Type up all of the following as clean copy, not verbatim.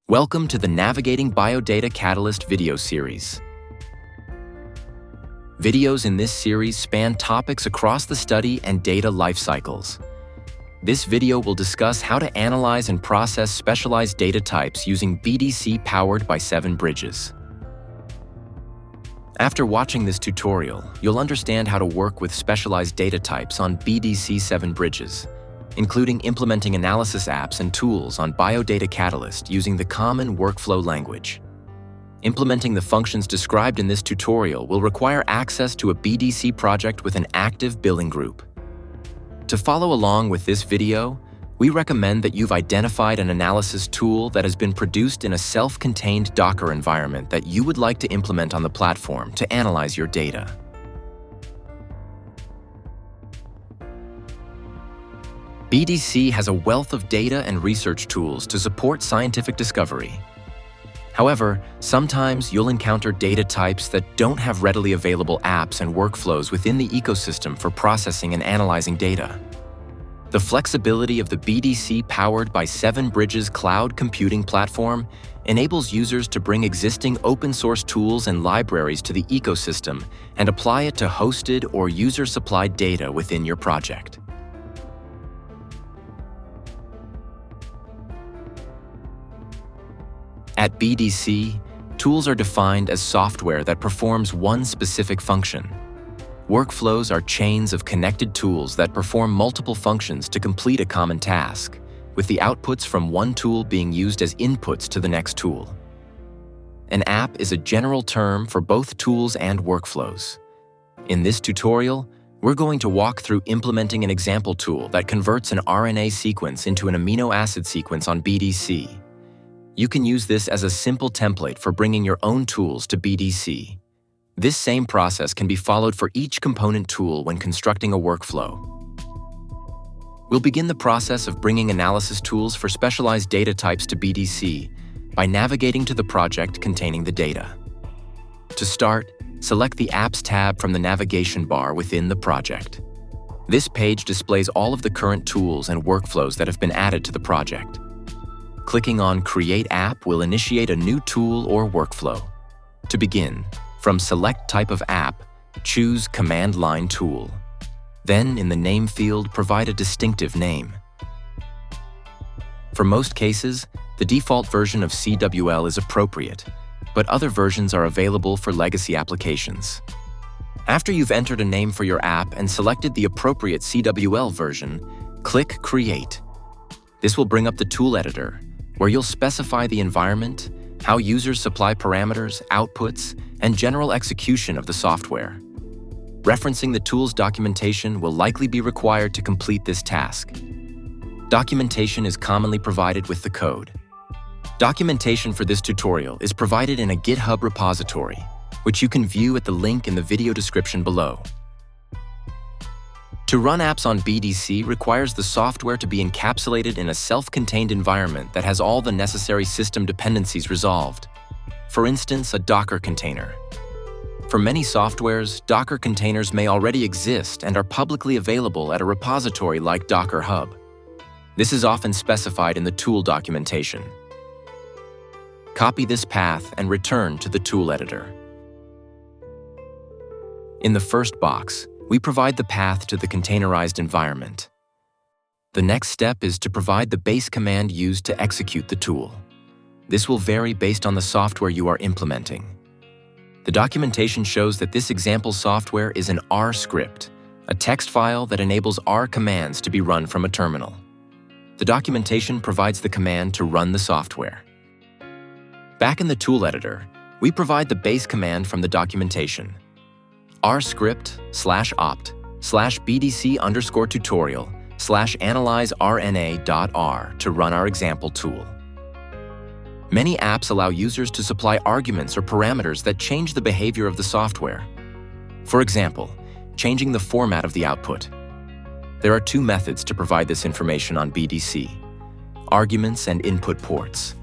Welcome to the Navigating BioData Catalyst video series. Videos in this series span topics across the study and data life cycles. This video will discuss how to analyze and process specialized data types using BDC Powered by 7Bridges. After watching this tutorial, you'll understand how to work with specialized data types on BDC 7Bridges, including implementing analysis apps and tools on BioData Catalyst using the common workflow language. Implementing the functions described in this tutorial will require access to a BDC project with an active billing group. To follow along with this video, we recommend that you've identified an analysis tool that has been produced in a self-contained Docker environment that you would like to implement on the platform to analyze your data. BDC has a wealth of data and research tools to support scientific discovery. However, sometimes you'll encounter data types that don't have readily available apps and workflows within the ecosystem for processing and analyzing data. The flexibility of the BDC Powered by 7Bridges cloud computing platform enables users to bring existing open-source tools and libraries to the ecosystem and apply it to hosted or user-supplied data within your project. At BDC, tools are defined as software that performs one specific function. Workflows are chains of connected tools that perform multiple functions to complete a common task, with the outputs from one tool being used as inputs to the next tool. An app is a general term for both tools and workflows. In this tutorial, we're going to walk through implementing an example tool that converts an RNA sequence into an amino acid sequence on BDC. You can use this as a simple template for bringing your own tools to BDC. This same process can be followed for each component tool when constructing a workflow. We'll begin the process of bringing analysis tools for specialized data types to BDC by navigating to the project containing the data. To start, select the Apps tab from the navigation bar within the project. This page displays all of the current tools and workflows that have been added to the project. Clicking on Create App will initiate a new tool or workflow. To begin, from Select Type of App, choose Command Line Tool. Then, in the name field, provide a distinctive name. For most cases, the default version of CWL is appropriate, but other versions are available for legacy applications. After you've entered a name for your app and selected the appropriate CWL version, click Create. This will bring up the tool editor, where you'll specify the environment, how users supply parameters, outputs, and general execution of the software. Referencing the tool's documentation will likely be required to complete this task. Documentation is commonly provided with the code. Documentation for this tutorial is provided in a GitHub repository, which you can view at the link in the video description below. To run apps on BDC requires the software to be encapsulated in a self-contained environment that has all the necessary system dependencies resolved. For instance, a Docker container. For many softwares, Docker containers may already exist and are publicly available at a repository like Docker Hub. This is often specified in the tool documentation. Copy this path and return to the tool editor. In the first box, we provide the path to the containerized environment. The next step is to provide the base command used to execute the tool. This will vary based on the software you are implementing. The documentation shows that this example software is an R script, a text file that enables R commands to be run from a terminal. The documentation provides the command to run the software. Back in the tool editor, we provide the base command from the documentation. rscript/opt/bdc_tutorial/analyze_rna.r to run our example tool. Many apps allow users to supply arguments or parameters that change the behavior of the software. For example, changing the format of the output. There are two methods to provide this information on BDC: arguments and input ports.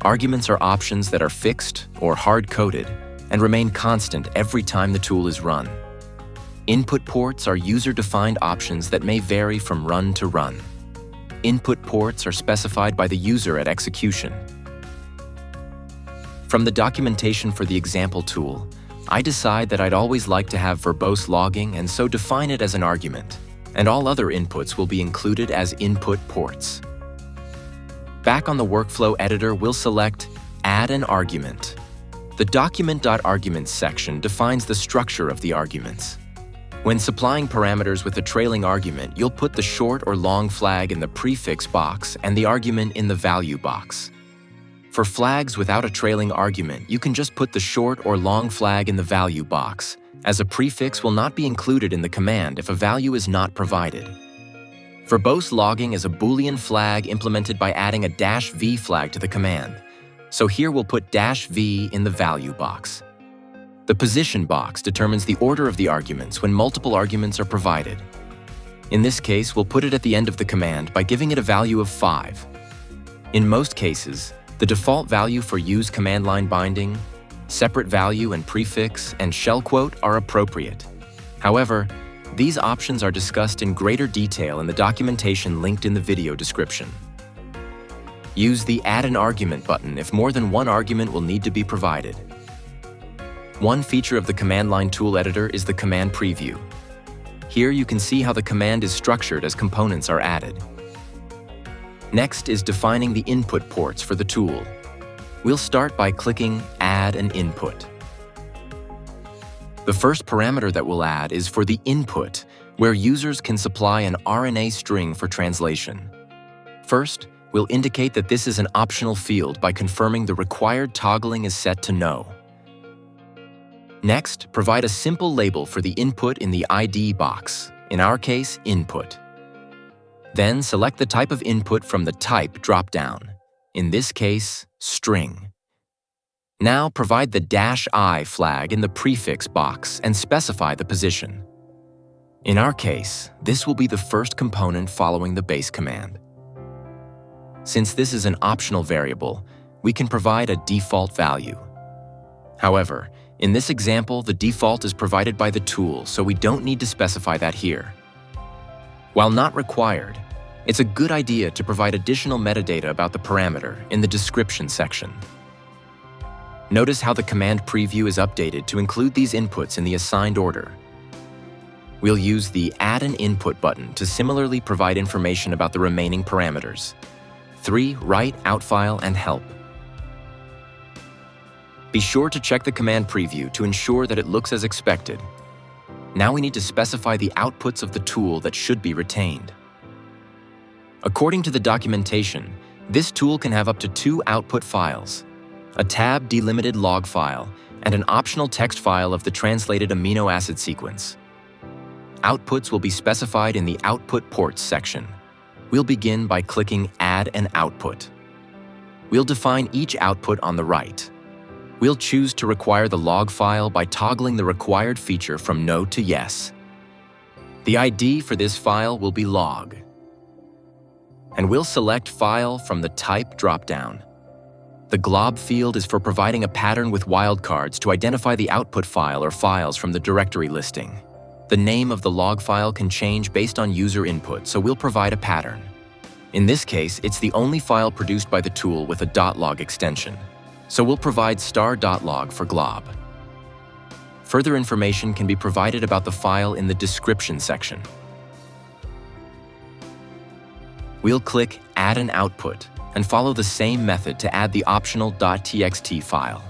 Arguments are options that are fixed or hard-coded and remain constant every time the tool is run. Input ports are user-defined options that may vary from run to run. Input ports are specified by the user at execution. From the documentation for the example tool, I decide that I'd always like to have verbose logging and so define it as an argument, and all other inputs will be included as input ports. Back on the workflow editor, we'll select Add an Argument. The Document.Arguments section defines the structure of the arguments. When supplying parameters with a trailing argument, you'll put the short or long flag in the prefix box and the argument in the value box. For flags without a trailing argument, you can just put the short or long flag in the value box, as a prefix will not be included in the command if a value is not provided. Verbose logging is a Boolean flag implemented by adding a -v flag to the command, so here we'll put -v in the value box. The position box determines the order of the arguments when multiple arguments are provided. In this case, we'll put it at the end of the command by giving it a value of 5. In most cases, the default value for use command line binding, separate value and prefix, and shell quote are appropriate. However, these options are discussed in greater detail in the documentation linked in the video description. Use the Add an Argument button if more than one argument will need to be provided. One feature of the command line tool editor is the command preview. Here you can see how the command is structured as components are added. Next is defining the input ports for the tool. We'll start by clicking Add an Input. The first parameter that we'll add is for the input, where users can supply an RNA string for translation. First, we'll indicate that this is an optional field by confirming the required toggling is set to No. Next, provide a simple label for the input in the ID box, in our case, input. Then select the type of input from the Type dropdown, in this case, string. Now provide the -i flag in the prefix box and specify the position. In our case, this will be the first component following the base command. Since this is an optional variable, we can provide a default value. However, in this example, the default is provided by the tool, so we don't need to specify that here. While not required, it's a good idea to provide additional metadata about the parameter in the description section. Notice how the command preview is updated to include these inputs in the assigned order. We'll use the Add an Input button to similarly provide information about the remaining parameters. 3. Write, Outfile, and Help. Be sure to check the command preview to ensure that it looks as expected. Now we need to specify the outputs of the tool that should be retained. According to the documentation, this tool can have up to 2 output files, a tab delimited log file, and an optional text file of the translated amino acid sequence. Outputs will be specified in the Output Ports section. We'll begin by clicking Add an Output. We'll define each output on the right. We'll choose to require the log file by toggling the required feature from No to Yes. The ID for this file will be log. And we'll select File from the Type dropdown. The glob field is for providing a pattern with wildcards to identify the output file or files from the directory listing. The name of the log file can change based on user input, so we'll provide a pattern. In this case, it's the only file produced by the tool with a .log extension, so we'll provide star.log for glob. Further information can be provided about the file in the description section. We'll click Add an Output and follow the same method to add the optional .txt file.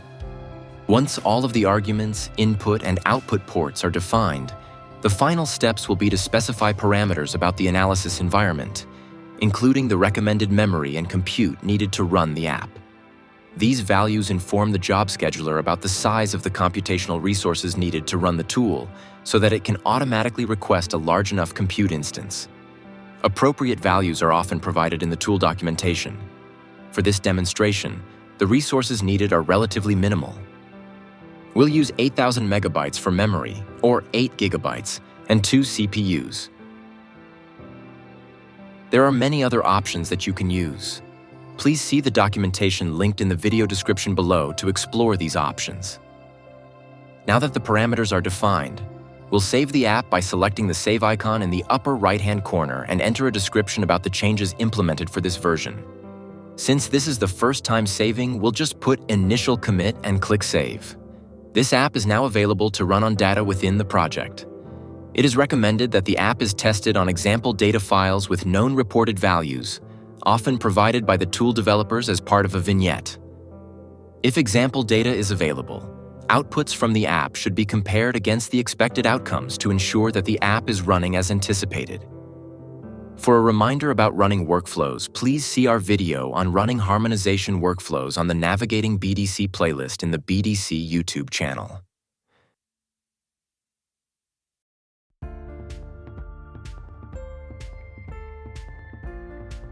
Once all of the arguments, input, and output ports are defined, the final steps will be to specify parameters about the analysis environment, including the recommended memory and compute needed to run the app. These values inform the job scheduler about the size of the computational resources needed to run the tool so that it can automatically request a large enough compute instance. Appropriate values are often provided in the tool documentation. For this demonstration, the resources needed are relatively minimal. We'll use 8,000 megabytes for memory, or 8 gigabytes, and 2 CPUs. There are many other options that you can use. Please see the documentation linked in the video description below to explore these options. Now that the parameters are defined, We'll save the app by selecting the save icon in the upper right-hand corner and enter a description about the changes implemented for this version. Since this is the first time saving, we'll just put initial commit and click save. This app is now available to run on data within the project. It is recommended that the app is tested on example data files with known reported values, often provided by the tool developers as part of a vignette. If example data is available, outputs from the app should be compared against the expected outcomes to ensure that the app is running as anticipated. For a reminder about running workflows, please see our video on running harmonization workflows on the Navigating BDC playlist in the BDC YouTube channel.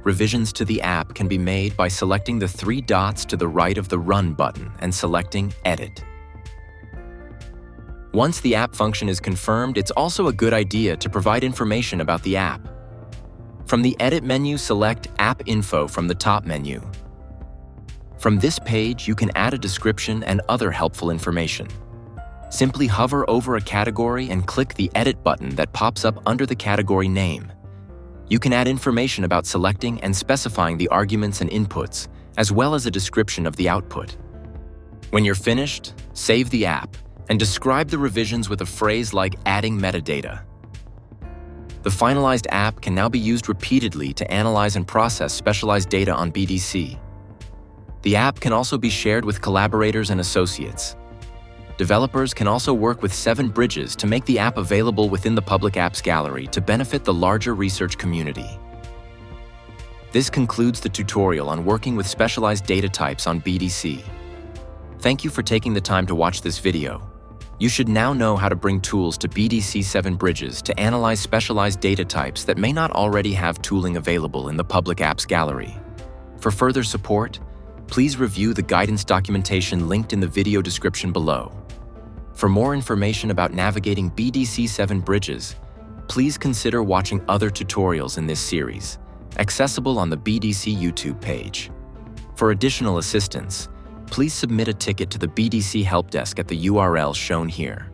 Revisions to the app can be made by selecting the three dots to the right of the Run button and selecting Edit. Once the app function is confirmed, it's also a good idea to provide information about the app. From the Edit menu, select App Info from the top menu. From this page, you can add a description and other helpful information. Simply hover over a category and click the Edit button that pops up under the category name. You can add information about selecting and specifying the arguments and inputs, as well as a description of the output. When you're finished, save the app and describe the revisions with a phrase like adding metadata. The finalized app can now be used repeatedly to analyze and process specialized data on BDC. The app can also be shared with collaborators and associates. Developers can also work with 7 bridges to make the app available within the public apps gallery to benefit the larger research community. This concludes the tutorial on working with specialized data types on BDC. Thank you for taking the time to watch this video. You should now know how to bring tools to BDC 7 bridges to analyze specialized data types that may not already have tooling available in the public apps gallery. For further support, please review the guidance documentation linked in the video description below. For more information about navigating BDC 7 bridges, please consider watching other tutorials in this series, accessible on the BDC YouTube page. For additional assistance, please submit a ticket to the BDC help desk at the URL shown here.